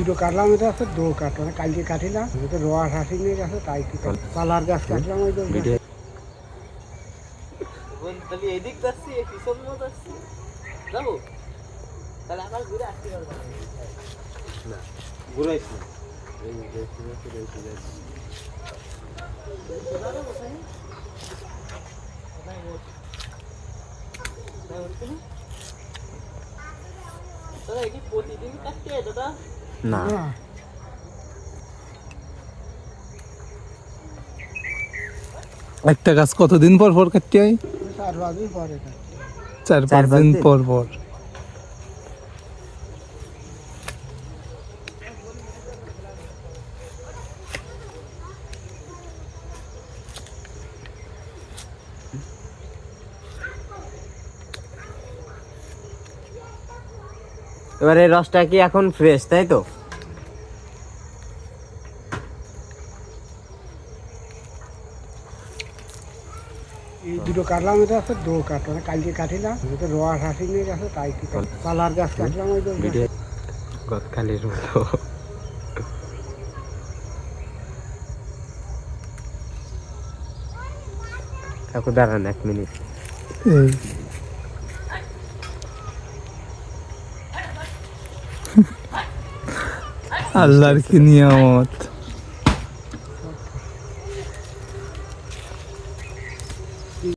দুটো কাটলাম, এটা আছে দো কাঠ, মানে কালকে কাটিলাম, এটা রস আসেনি গাছে, তাই কি পালার গাছ কাটলাম ওই গাছে। তাহলে এদিক যাচ্ছি পিছন মত আসছি যাবো, তাহলে আবার ঘুরে আসতে পারবো না, ঘুরাইস না প্রতিদিন কাটতে দাদা না একটা গাছ কতদিন পর পর কাটতে হয়? 4-5 দিন পরে কাটে। 4-5 দিন পর পর। এবারে রসটা কি এখন ফ্রেশ, তাই তো? এই দুটো কাটলাম, এটা আছে দো কাঠ, মানে কালকে কাটিলাম, এটা রস আসেনি গাছে, তাই কি পালার গাছ কাটলাম ওই গাছে। গতকালের মতো। কাকু দাঁড়ান 1 মিনিট। এই আল্লাহর কি নিয়ামত।